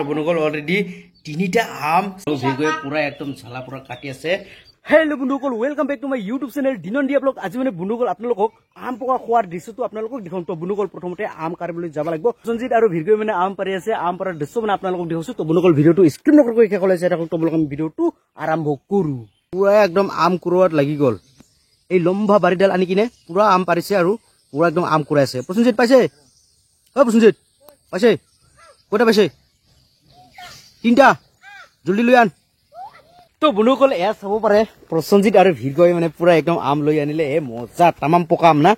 বন্ধুসকল অলরেডি তিনিটা আম ভিগয়ে পুরা একদম ঝালা পুরা কাটি আছে। হেল্লো বন্ধুসকল, welcome back to my YouTube channel দিনন্দিয়া ব্লগ। আজি মানে বন্ধুসকল আপোনালোকক আম পকা খোৱাৰ দৃশ্যটো আপোনালোকক দেখাম। তো বন্ধুসকল প্ৰথমতে আম কাটিবলৈ যাব লাগিব। সঞ্জিত আৰু ভিগয়ে মানে আম পাৰি আছে। আম পাৰাৰ দৃশ্য মানে আপোনালোকক দেখাইছো। তো বন্ধুসকল ভিডিঅ'টো স্কিপ নকৰাকৈ শেষলৈ চাই থাকক। তো বন্ধুসকল ভিডিঅ'টো আৰম্ভ কৰো। পুৰা একদম আম কুৰোৱাত লাগি গ'ল। এই লম্বা বাৰীডাল আনি কিনে পুৰা আম পাৰিছে আৰু পুৰা একদম আম কুৰাই আছে। প্ৰসঞ্জিত পাইছে? অ প্ৰসঞ্জিত পাইছে? ক'টা পাইছে? তিনটা জলদি লৈ আন। তো বন্ধুসকল এয়া চাব পাৰে প্ৰসঞ্জিত আৰু ভিগয়ে মানে পুৰা একদম আম লৈ আনিলে। এ মজা তামাম পকা আম না।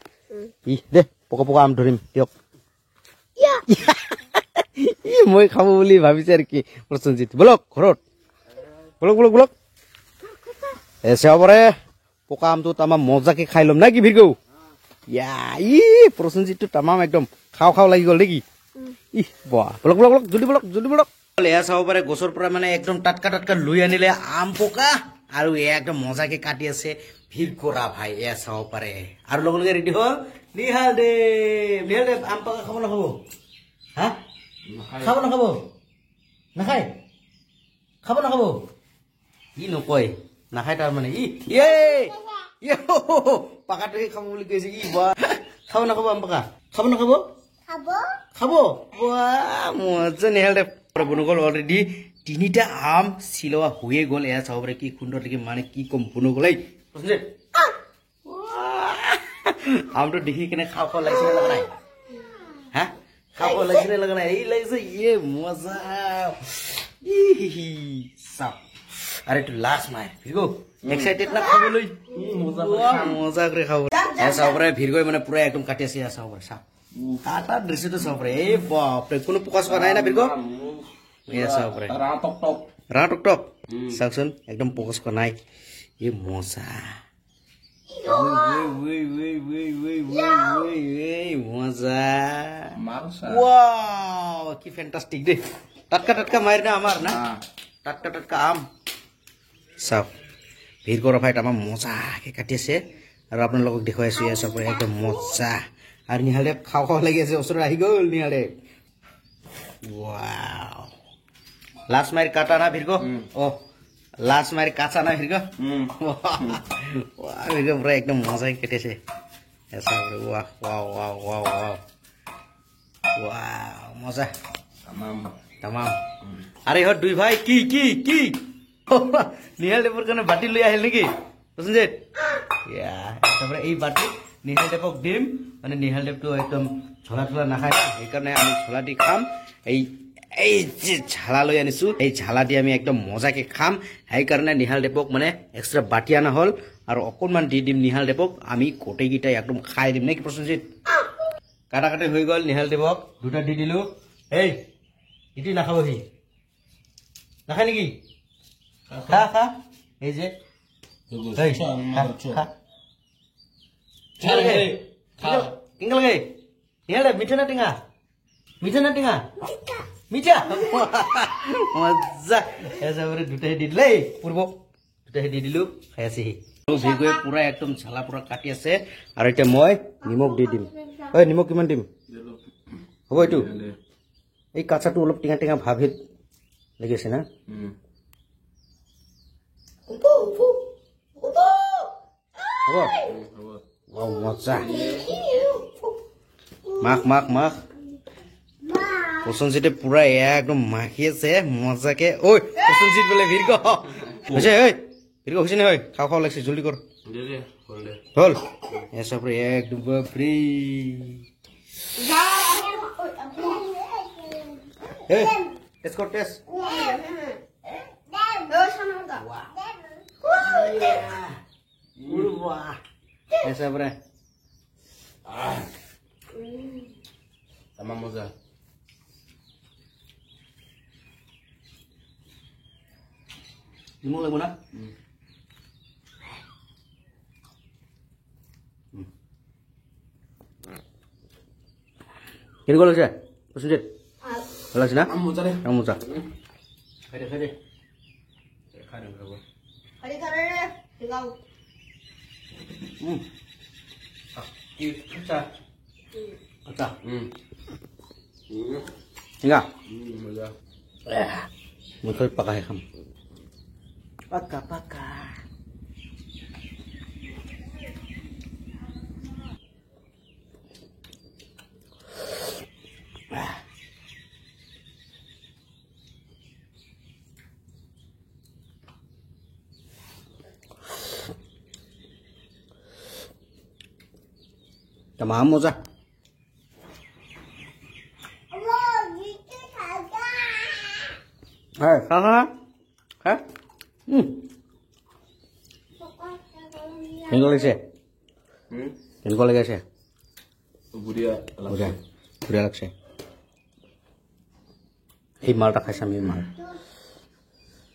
ই দে পকা পকা আম ধৰিম দিয়ক। মই খাব বুলি ভাবিছে আৰু কি প্ৰসঞ্জিত। বলক ঘৰত বলক বলক বলক। এ চাব পাৰে পকা আমটো তামাম মজাকে খাই ল'ম না কি ভিগৌ? ইয়া ই প্ৰসঞ্জিতটো তামাম একদম খাও খাও লাগি গ'ল নেকি? ই বাহ বলক বলক বলক জলদি বলক জলদি বলক। এয়া চাব পাৰে গছৰ পৰা মানে একদম টাটকা টাটকা লৈ আনিলে আম পকা আৰু এয়া একদম মজাকে কাটি আছে ভিগৰা ভাই। এয়া চাব পাৰে আৰু লগে লগে ৰেডি হ'ল নিহাল দে। নিহাল দে আম পকা খাব নাখাব? হা খাব নাখাব? নাখায়? খাব নাখাব? ই নকয় নাখায় তাৰমানে। ই পাকাটোহে খাব বুলি কৈছে। ই বা খাব নাখাব আম পকা? খাব নাখাব? খাব মজা নিহাল দে। বন্ধুসকল অলৰেডি তিনিটা আম চিলোৱা হৈয়ে গ'ল। এয়া চাব পাৰে কি সুন্দৰ দেখি, মানে কি কম বন্ধুসকল। আমটো দেখি কেনে খাও খাও লাগিছে নে লগা নাই? হা খাও খাও লাগিছে নে লগা নাই? এই লাগিছে ইয়ে মজা। চাপ আরে একটু লাষ্ট মাই ভিগো এক্সাইটেড না খাবলৈ? মজা করে খাব। এয়া চাব পাৰে ভিগয়ে মানে পুৰা একদম কাটি আছে। এয়া চাব পাৰে চাপ কাটা দৃশ্যটো চাব পাৰে। এই বাপৰে কোনো ফকাচ কৰা নাই না ভিগ? এয়া চাব পাৰে ৰা টক টক চাওকচোন একদম ফকাচ কৰা নাই। এই মজা মজা ওয়াও কি ফ্যান্টাস্টিক দে। টাটকা টাটকা মায়ের না আমার না টাটকা টাটকা আম চাওক ভিগৰ ভাই তামাম মজাকে কাটি আছে আৰু আপোনালোকক দেখুৱাই আছো। এয়া চাব পাৰে একদম মজা। আৰু নিহালে খাও খাও লাগি আছে। ওচৰত আহি গ'ল নিহালে। ওয়াও লাষ্ট মাইর কাটা না ভিগ? ও লাষ্ট মাইর কাঁচা না ভিগ? ভিগ পুরা একদম মজাই কেটেছে। ওয়াহ wow wow wow wow wow মজা তামাম। আরে ইহঁত দুই ভাই কি কি কি নিহাল দেৱৰ কাৰণে বাটি লৈ আহিল নেকি প্ৰসঞ্জিত? তাৰপৰে এই বাটি নিহাল দেৱক দিম। মানে নিহাল দেৱটো একদম ঝোলা ঝোলা নাখায়, সেইকাৰণে আমি ঝোলা দি খাম। এই এই যে ঝালা লৈ আনিছো, এই ঝালা দি আমি একদম মজাকে খাম। সেইকাৰণে নিহাল দেৱক মানে এক্সট্ৰা বাটি আনা হ'ল আৰু অকণমান দি দিম নিহাল দেৱক। আমি গোটেইকেইটাই একদম খাই দিম নেকি প্ৰসঞ্জিত? কাটা কাটি হৈ গ'ল। নিহাল দেৱক দুটা দি দিলো। এই ইটি নাখাব, সি নাখায় নেকি? খা খা এই যে কেনেকা লাগে নিহাল দেৱ? মিঠা না টেঙা? মিঠা না টেঙা? মিঠা মজা। এবারে দুটাই দি দিলে পূর্ব দুটাই দি দিলো খাই আছে সি। ভিগয়ে পুরা একদম ঝালা পুরা কাটি আছে আৰু এতিয়া মই নিমখ দি দিম। ঐ নিমখ কিমান দিম? হ'ব এইটো এই কাঁচাটো অলপ টেঙা টেঙা ভাৱ লাগি আছে না? হ'ব মজা। মাখ মাখ মাখ। প্ৰসঞ্জিতে পুৰা এয়া একদম মাখি আছে মজাকে। ঐ প্ৰসঞ্জিত বোলে ভিগ হৈছে। ঐ ভিগ হৈছে নে? হয় খাও খাও লাগছে জলদি কৰ। হল এসব একদম বাপরে। টেস্ট কর টেস্ট। এসব রে tamam mozza. Limau lagi mana? Kira kalau saya, Prosunjit. Kalau sih na? Mozza deh. Kamu mozza. Kade kade. Kade berapa? Kade kade deh. Tinggal. Pecah. Pecah. Tinggal. Mozza. মই খালি পাকাহে খাম পাকা পাকা tamahan mozza hả কেনেকুৱা লাগিছে কেনেকুৱা লাগিছে বুঢ়িয়া লাগছে এই মালটা খাইছাম এই মাল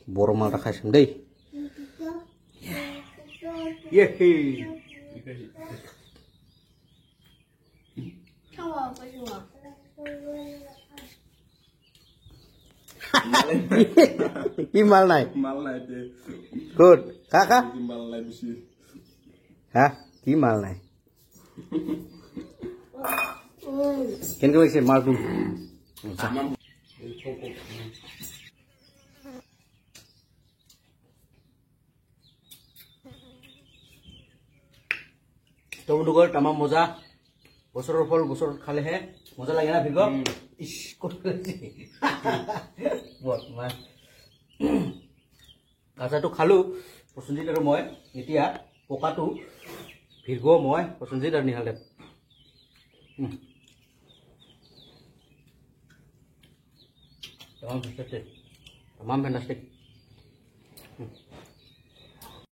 বড় মালটা খাইছাম দেই কি মাল নাই গুড কাকা হা কি মাল নাই কেনেকৈ লাগিছে মালটো তো বন্ধুগণ তামাম মজা বছৰৰ ফল বছৰত খালেহে মজা লাগে না ভিগ ইস আচাৰটো খালো প্ৰসঞ্জিত আৰু মই এতিয়া পকাটো ভিগ মই প্ৰসঞ্জিত আৰু নিহালদেৱ তামাম ফেণ্টাষ্টিক